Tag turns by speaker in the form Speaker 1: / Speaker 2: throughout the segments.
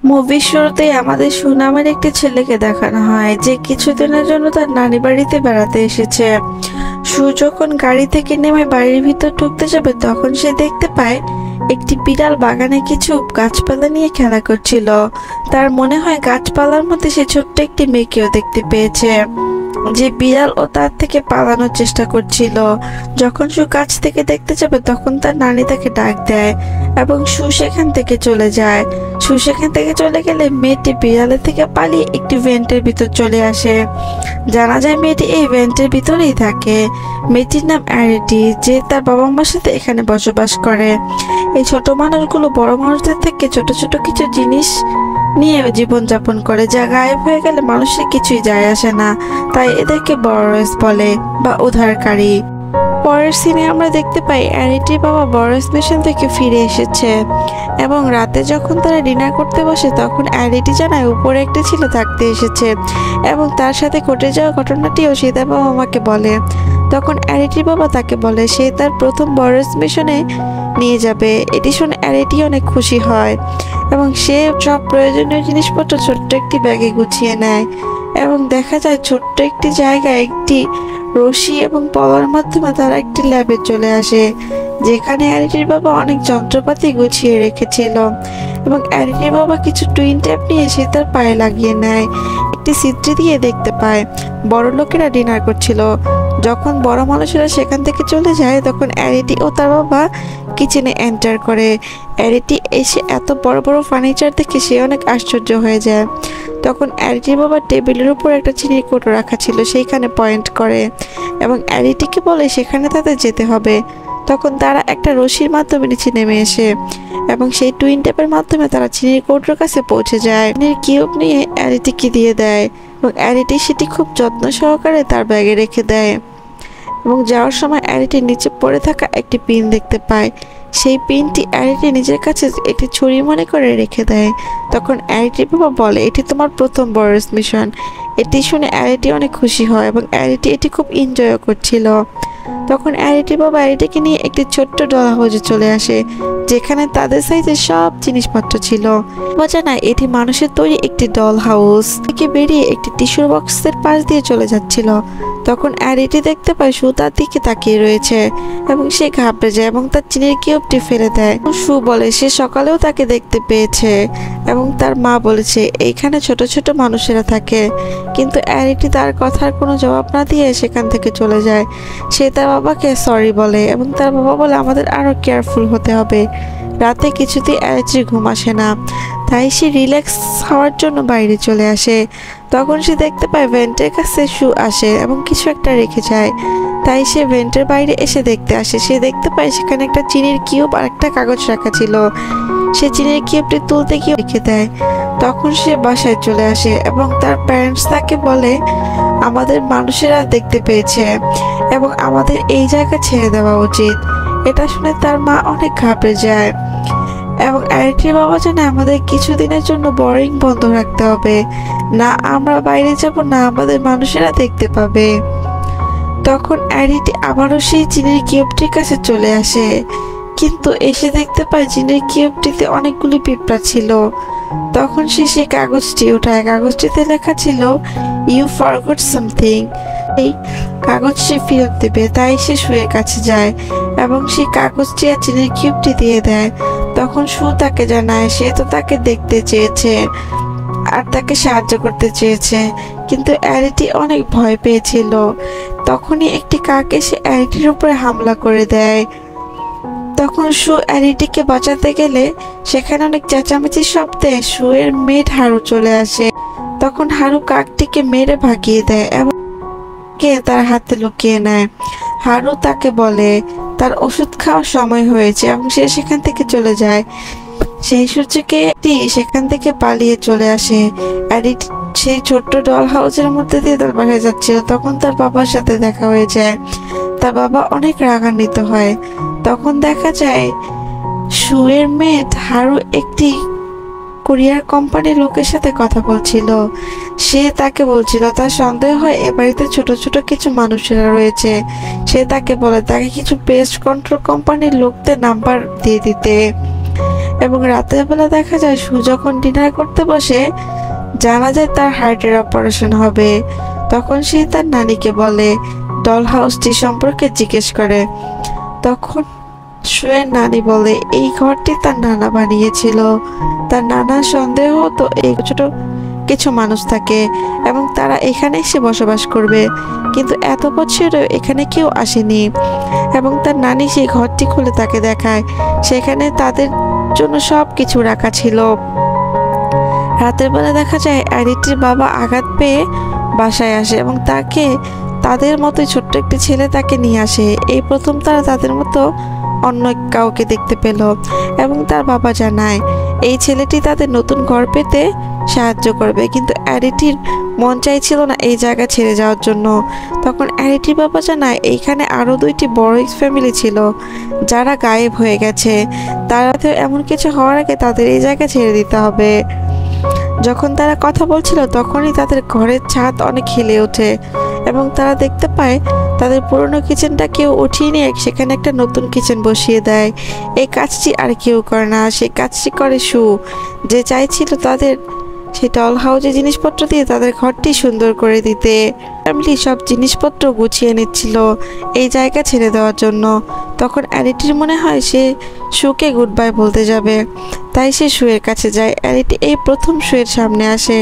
Speaker 1: মুভির শুরুতেই আমাদের সুনামের একটি ছেলেকে দেখানো হয় যে কিছুদিনের জন্য তার নানি বাড়িতে বেড়াতে এসেছে। সু যখন গাড়ি থেকে নেমে বাড়ির ভিতর ঢুকতে যাবে তখন সে দেখতে পায় একটি বিড়াল বাগানে কিছু গাছপালা নিয়ে খেলা করছিল। তার মনে হয় গাছপালার মধ্যে সে ছোট্ট একটি মেয়েকেও দেখতে পেয়েছে যে বিড়াল ও তার থেকে পালানোর চেষ্টা করছিল। যখন সু কাছ থেকে দেখতে যাবে তখন তার নানি তাকে ডাক দেয় এবং সু সেখান থেকে চলে যায়। সু সেখান থেকে চলে গেলে মেয়েটি বিড়ালের থেকে পালিয়ে একটি ভেন্টের ভিতর চলে আসে। জানা যায় মেয়েটি এই ভেন্টের ভিতরেই থাকে। মেয়েটির নাম অ্যারিটি, যে তার বাবা মার সাথে এখানে বসবাস করে। এই ছোট মানুষগুলো বড় মানুষদের থেকে ছোট ছোট কিছু জিনিস নিয়ে জীবনযাপন করে, যা গায়েব হয়ে গেলে মানুষের কিছুই যায় আসে না, তাই এদেরকে বড়রেস বলে বা উদ্ধারকারী। পরের সিনে আমরা দেখতে পাই অ্যারিটির বাবা বড়রেস মিশন থেকে ফিরে এসেছে এবং রাতে যখন তারা ডিনার করতে বসে তখন অ্যারিটি জানায় উপরে একটা ছেলে থাকতে এসেছে এবং তার সাথে ঘটে যাওয়া ঘটনাটিও সে তার বাবা মাকে বলে। তখন অ্যারিটির বাবা তাকে বলে সে তার প্রথম বড়রেস মিশনে নিয়ে যাবে। এটি শুনে অ্যারিটি অনেক খুশি হয় এবং সে সব প্রয়োজনীয় জিনিসপত্র ছোট্ট একটি ব্যাগে গুছিয়ে নেয় এবং দেখা যায় ছোট্ট একটি জায়গায় একটি রশি এবং পলার মাধ্যমে তারা একটি ল্যাবে চলে আসে যেখানে অ্যারিটির বাবা অনেক যন্ত্রপাতি গুছিয়ে রেখেছিল এবং অ্যারিটির বাবা কিছু টুইন ট্যাপ নিয়ে সে তার পায়ে লাগিয়ে নেয়। একটি ছিদ্র দিয়ে দেখতে পায় বড় লোকেরা ডিনার করছিল। যখন বড় মানুষেরা সেখান থেকে চলে যায় তখন অ্যারিটি ও তার বাবা কিচেনে এন্টার করে। অ্যারিটি এসে এত বড় বড় ফার্নিচার দেখে সে অনেক আশ্চর্য হয়ে যায়। তখন অ্যারিটির বাবা টেবিলের উপর একটা চিনির কৌটো রাখা ছিল সেইখানে পয়েন্ট করে এবং অ্যারিটিকে বলে সেখানে তাদের যেতে হবে। তখন তারা একটা রশির মাধ্যমে নিচে নেমে এসে এবং সেই টুইন টেপের মাধ্যমে তারা চিনির কৌটোর কাছে পৌঁছে যায়। চিনির কিউব নিয়ে অ্যারিটিকে দিয়ে দেয় এবং অ্যারিটি সেটি খুব যত্ন সহকারে তার ব্যাগে রেখে দেয় এবং যাওয়ার সময় অ্যারিটি নিচে পড়ে থাকা একটি পিন দেখতে পায়। সেই পিনটি অ্যারিটি নিজের কাছে একটি ছুরি মনে করে রেখে দেয়। তখন অ্যারিটির বাবা বলে এটি তোমার প্রথম বড়রেস মিশন। এটি শুনে অ্যারিটি অনেক খুশি হয় এবং অ্যারিটি এটি খুব এনজয় করছিল। তখন অ্যারিটির বাবা অ্যারিটিকে নিয়ে একটি ছোট্ট ডল হাউসে চলে আসে যেখানে তাদের সাইজের সব জিনিসপত্র ছিল। জানায় এটি মানুষের তৈরি একটি ডল হাউস থেকে বেরিয়ে একটি টিস্যুর বক্সের পাশ দিয়ে চলে যাচ্ছিল। তখন অ্যারিটি দেখতে পায় সু তার দিকে তাকিয়ে রয়েছে এবং সে ঘাবড়ে যায় এবং তার চিনির কিউবটি ফেলে দেয়। সু বলে সে সকালেও তাকে দেখতে পেয়েছে এবং তার মা বলেছে এইখানে ছোট ছোট মানুষেরা থাকে, কিন্তু অ্যারিটি তার কথার কোনো জবাব না দিয়ে সেখান থেকে চলে যায়। সে তার বাবাকে সরি বলে এবং তার বাবা বলে আমাদের আরো কেয়ারফুল হতে হবে। রাতে কিছুতেই অ্যারিটির ঘুম আসে না, তাই সে রিল্যাক্স হওয়ার জন্য বাইরে চলে আসে। তখন সে দেখতে পায় ভেন্টের কাছে সু আসে এবং কিছু একটা রেখে যায়, তাই সে ভেন্টের বাইরে এসে দেখতে আসে। সে দেখতে পায় সেখানে একটা চিনির কিউব আর একটা কাগজ রাখা ছিল। সে চিনির কিউবটি তুলতে গিয়ে রেখে দেয়। তখন সে বাসায় চলে আসে এবং তার প্যারেন্টস তাকে বলে আমাদের মানুষেরা দেখতে পেয়েছে এবং আমাদের এই জায়গা ছেড়ে দেওয়া উচিত। এটা শুনে তার মা অনেক ঘাবড়ে যায় এবং অ্যারিটির বাবা জানে আমাদের কিছুদিনের জন্য বোরিং বন্ধ রাখতে হবে, না আমরা বাইরে যাব না আমাদের মানুষেরা দেখতে পাবে। তখন অ্যারিটি আবারও সেই চিনির কিউবটির কাছে চলে আসে, কিন্তু এসে দেখতে পায় চিনির কিউবটিতে অনেকগুলি পিঁপড়া ছিল। তখন সে সেই কাগজটি উঠায়। কাগজটিতে লেখা ছিল ইউ ফরগট সামথিং। এই কাগজ সে ফেরত দেবে, তাই সে শুয়ের কাছে যায় এবং সেই কাগজটি আর চিনির কিউবটি দিয়ে দেয়। তখন সু তাকে জানায় সে তো তাকে দেখতে চেয়েছে আর তাকে সাহায্য করতে চেয়েছে, কিন্তু অ্যারিটি অনেক ভয় পেয়েছিল। তখনই একটি কাক এসে অ্যারিটির উপরে হামলা করে দেয়। তখন সু অ্যারিটিকে বাঁচাতে গেলে সেখানে অনেক চেঁচামেচির শব্দে সুয়ের মেয়ে হারু চলে আসে। তখন হারু কাকটিকে মেরে ভাগিয়ে দেয় এবং তার হাতে লুকিয়ে নেয়। হারু তাকে বলে তার ওষুধ খাওয়ার সময় হয়েছে এবং সে সেখান থেকে চলে যায়। সেই সূর্যকে সেখান থেকে পালিয়ে চলে আসে। অ্যারিটি সেই ছোট্ট ডল হাউসের মধ্যে দিয়ে তার বাসায় যাচ্ছিল, তখন তার বাবার সাথে দেখা হয়ে যায়। তার বাবা অনেক রাগান্বিত হয়। তখন দেখা যায় সুয়ের মেয়ে হারু একটি কুরিয়ার কোম্পানির লোকের সাথে কথা বলছিল। সে তাকে বলছিল তার সন্দেহ হয় এ বাড়িতে ছোট ছোট কিছু মানুষেরা রয়েছে। সে তাকে বলে তাকে কিছু পেস্ট কন্ট্রোল কোম্পানির লোকদের নাম্বার দিয়ে দিতে এবং রাতের বেলা দেখা যায় সু যখন ডিনার করতে বসে জানা যায় তার হার্টের অপারেশন হবে। তখন সে তার নানিকে বলে, ডল হাউসটি সম্পর্কে জিজ্ঞেস করে। তখন সুয়ের নানি বলে এই ঘরটি তার নানা বানিয়েছিল। তার নানা সন্দেহ হতো এই ছোট কিছু মানুষ থাকে এবং তারা এখানে এসে বসবাস করবে, কিন্তু এত বছরও এখানে কেউ আসেনি। এবং তার নানি সেই ঘরটি খুলে তাকে দেখায়, সেখানে তাদের জন্য সব কিছু রাখা ছিল। রাতের বেলা দেখা যায় অ্যারিটির বাবা আঘাত পেয়ে বাসায় আসে এবং তাকে তাদের মতোই ছোট্ট একটি ছেলে তাকে নিয়ে আসে। এই প্রথম তারা তাদের মতো অন্য কাউকে দেখতে পেল এবং তার বাবা জানায় এই ছেলেটি তাদের নতুন ঘর পেতে সাহায্য করবে, কিন্তু অ্যারিটির মন চাইছিল না এই জায়গা ছেড়ে যাওয়ার জন্য। তখন অ্যারিটির বাবা জানায় এইখানে আরও 2টি বড় ফ্যামিলি ছিল যারা গায়েব হয়ে গেছে, তারা এমন কিছু হওয়ার আগে তাদের এই জায়গা ছেড়ে দিতে হবে। যখন তারা কথা বলছিল তখনই তাদের ঘরের ছাদ অনেক হিলে ওঠে এবং তারা দেখতে পায় তাদের পুরনো কিচেনটা কেউ উঠিয়ে নিয়ে সেখানে একটা নতুন কিচেন বসিয়ে দেয়। এই কাজটি আর কেউ করে না, সেই কাজটি করে সু, যে চাইছিল তাদের সেই ডল হাউসে জিনিসপত্র দিয়ে তাদের ঘরটি সুন্দর করে দিতে। ফ্যামিলি সব জিনিসপত্র গুছিয়ে নিচ্ছিল এই জায়গা ছেড়ে দেওয়ার জন্য। তখন অ্যারিটির মনে হয় সে সুকে গুড বাই বলতে যাবে, তাই সে সুয়ের কাছে যায়। অ্যারিটি এই প্রথম সুয়ের সামনে আসে।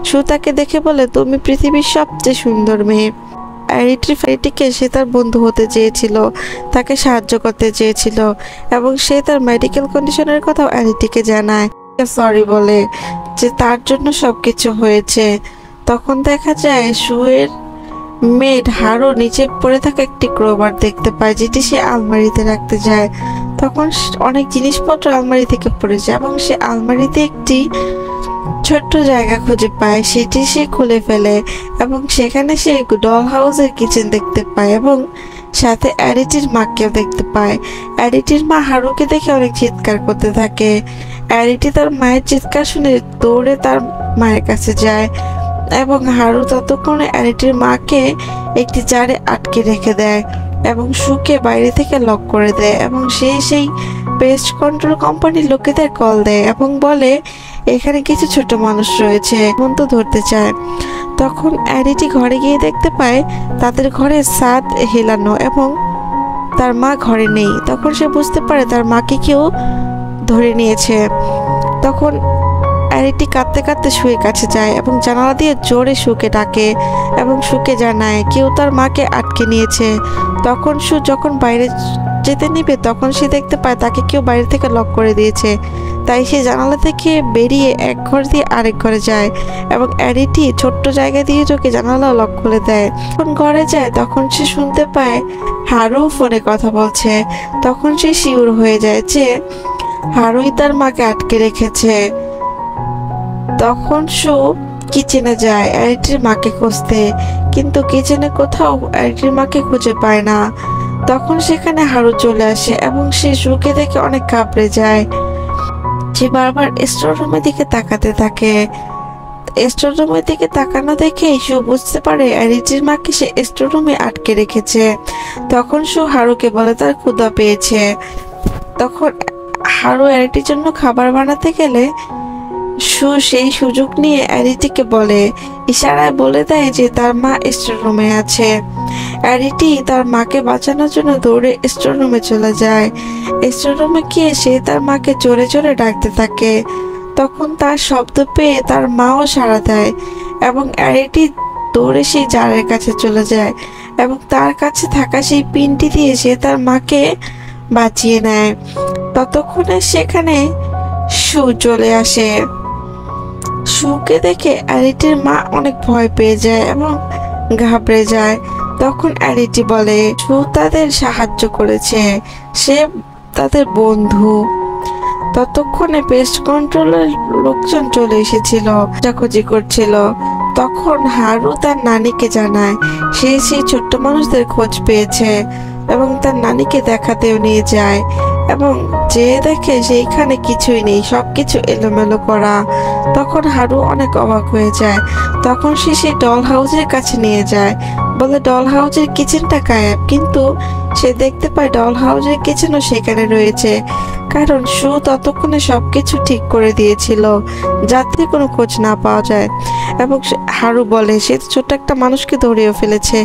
Speaker 1: সু তাকে দেখে বলে, তুমি পৃথিবীর সবচেয়ে সুন্দর মেয়ে। অ্যারিটিকে সে তার বন্ধু হতে চেয়েছিল, তাকে সাহায্য করতে চেয়েছিল এবং সে তার মেডিকেল কন্ডিশনের কথাও অ্যারিটিকে জানায়, সরি বলে যে তার জন্য সবকিছু হয়েছে। তখন দেখা যায় সুয়ের মেড হারু নিচে পড়ে থাকা একটি ক্রোবার দেখতে পায়, যেটি সে আলমারিতে রাখতে যায়। তখন অনেক জিনিসপত্র আলমারি থেকে পড়ে যায় এবং সে আলমারিতে একটি ছোট্ট জায়গা খুঁজে পায়, সেটি সে খুলে ফেলে এবং সেখানে সে ডল হাউসের কিচেন দেখতে পায় এবং সাথে অ্যারিটির মাকেও দেখতে পায়। অ্যারিটির মা হারুকে দেখে অনেক চিৎকার করতে থাকে। অ্যারিটি তার মায়ের চিৎকার শুনে দৌড়ে তার মায়ের কাছে যায় এবং হারু ততক্ষণে অ্যারিটির মাকে একটি জারে আটকে রেখে দেয় এবং সুকে বাইরে থেকে লক করে দেয় এবং সে সেই পেস্ট কন্ট্রোল কোম্পানির লোকেদের কল দেয় এবং বলে এখানে কিছু ছোট মানুষ রয়েছে, তো ধরতে চায়। তখন অ্যারিটি ঘরে গিয়ে দেখতে পায় তাদের ঘরে ছাদ হেলানো এবং তার মা ঘরে নেই। তখন সে বুঝতে পারে তার মাকে কেউ ধরে নিয়েছে। তখন অ্যারিটি কাঁদতে কাঁদতে সুয়ের কাছে যায় এবং জানালা দিয়ে জোরে সুকে ডাকে এবং সুকে জানায় কেউ তার মাকে আটকে নিয়েছে। তখন সু যখন বাইরে যেতে নিবে তখন সে দেখতে পায় তাকে কেউ বাইরে থেকে লক করে দিয়েছে, তাই সে জানালা থেকে বেরিয়ে এক ঘর দিয়ে আরেক ঘরে যায় এবং অ্যারিটি ছোট্ট জায়গা দিয়ে চোখে জানালা লক খুলে দেয়। যখন ঘরে যায় তখন সে শুনতে পায় হারু ফোনে কথা বলছে। তখন সে শিওর হয়ে যায় যে হারুই তার মাকে আটকে রেখেছে। তখন সু কিচেনে যায় অ্যারিটির মাকে খুঁজতে, কিন্তু কিচেনে কোথাও অ্যারিটির মাকে খুঁজে পায় না। তখন সেখানে হারু চলে আসে এবং সে সুকে দেখে অনেক ঘাবড়ে যায়। সে বারবার স্টোর রুমের দিকে তাকাতে থাকে। স্টোর রুমের দিকে তাকানো দেখে সু বুঝতে পারে অ্যারিটির মাকে সে স্টোর রুমে আটকে রেখেছে। তখন সু হারুকে বলে তার ক্ষুধা পেয়েছে। তখন হারু অ্যারিটির জন্য খাবার বানাতে গেলে সু সেই সুযোগ নিয়ে অ্যারিটিকে বলে, ইশারায় বলে দেয় যে তার মা স্টোর রুমে আছে। অ্যারিটি তার মাকে বাঁচানোর জন্য দৌড়ে স্টোর রুমে চলে যায়। স্টোর রুমে গিয়ে সে তার মাকে জোরে জোরে ডাকতে থাকে। তখন তার শব্দ পেয়ে তার মাও সাড়া দেয় এবং অ্যারিটি দৌড়ে সেই জারের কাছে চলে যায় এবং তার কাছে থাকা সেই পিনটি দিয়ে সে তার মাকে বাঁচিয়ে নেয়। ততক্ষণে সেখানে সু চলে আসে। সুকে দেখে অ্যারিটির মা অনেক ভয় পেয়ে যায় এবং ঘাবড়ে যায়। তখন অ্যারিটি বলে সু তাদের সাহায্য করেছে, সে তাদের বন্ধু। ততক্ষণে পেস্ট কন্ট্রোলের লোকজন চলে এসেছিল, খোঁজাখুঁজি করছিল। তখন হারু তার নানিকে জানায় সে সেই ছোট্ট মানুষদের খোঁজ পেয়েছে এবং তার নানিকে দেখাতেও নিয়ে যায় এবং যে দেখে সেইখানে কিছুই নেই, সবকিছু এলোমেলো করা। তখন হারু অনেক অবাক হয়ে যায়। তখন সে সেই ডল হাউসের কাছে নিয়ে যায়, বলে ডল হাউসের কিচেনটা গায়েব। কিন্তু সে দেখতে পায় ডল হাউসের কিচেনও সেখানে রয়েছে, কারণ সু ততক্ষণে সবকিছু ঠিক করে দিয়েছিল যাতে কোনো খোঁজ না পাওয়া যায়। এবং হারু বলে সে ছোট্ট একটা মানুষকে ধরেও ফেলেছে।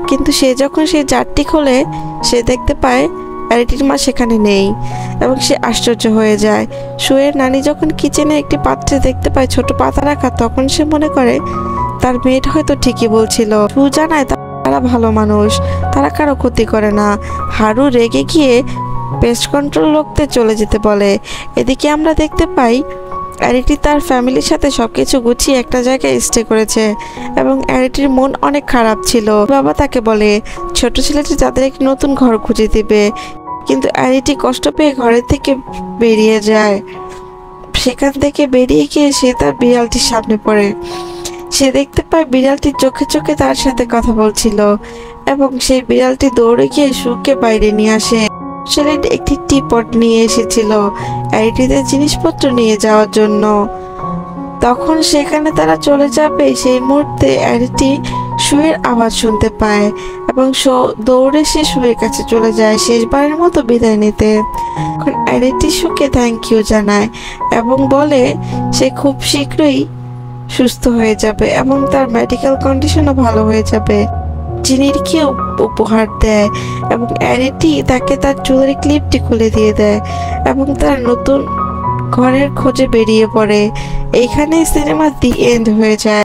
Speaker 1: কিন্তু সে যখন সেই জারটি খোলে সে দেখতে পায় অ্যারিটির মা সেখানে নেই এবং সে আশ্চর্য হয়ে যায়। সুয়ের নানি যখন কিচেনে একটি পাত্রে দেখতে পায় ছোট পাতা রাখা, তখন সে মনে করে তার মেয়েটা হয়তো ঠিকই বলছিল। সু জানায় তারা ভালো মানুষ, তারা কারো ক্ষতি করে না। হারু রেগে গিয়ে পেস্ট কন্ট্রোল লোকদের চলে যেতে বলে। এদিকে আমরা দেখতে পাই অ্যারিটি তার ফ্যামিলির সাথে সবকিছু গুছিয়ে একটা জায়গায় স্টে করেছে এবং অ্যারিটির মন অনেক খারাপ ছিল। বাবা তাকে বলে ছোট ছেলেটি তাদের একটি নতুন ঘর খুঁজে দিবে, কিন্তু অ্যারিটি কষ্ট পেয়ে ঘরের থেকে বেরিয়ে যায়। সেখান থেকে বেরিয়ে গিয়ে সে তার বিড়ালটির সামনে পড়ে। সে দেখতে পায় বিড়ালটি চোখে চোখে তার সাথে কথা বলছিল এবং সেই বিড়ালটি দৌড়ে গিয়ে সুকে বাইরে নিয়ে আসে। ছেলেটি একটি টিপট নিয়ে এসেছিল অ্যারিটিদের জিনিসপত্র নিয়ে যাওয়ার জন্য। তখন সেখানে তারা চলে যাবে, সেই মুহূর্তে অ্যারিটি সুয়ের আওয়াজ শুনতে পায় এবং দৌড়ে সে সুয়ের কাছে চলে যায় শেষবারের মতো বিদায় নিতে। এখন অ্যারিটি সুকে থ্যাংক ইউ জানায় এবং বলে সে খুব শীঘ্রই সুস্থ হয়ে যাবে এবং তার মেডিকেল কন্ডিশনও ভালো হয়ে যাবে। জিনিরকে উপহার দেয় এবং অ্যারিটি তাকে তার চুলের ক্লিপটি খুলে দিয়ে দেয় এবং তার নতুন ঘরের খোঁজে বেরিয়ে পড়ে। এইখানে সিনেমা দি এন্ড হয়ে যায়।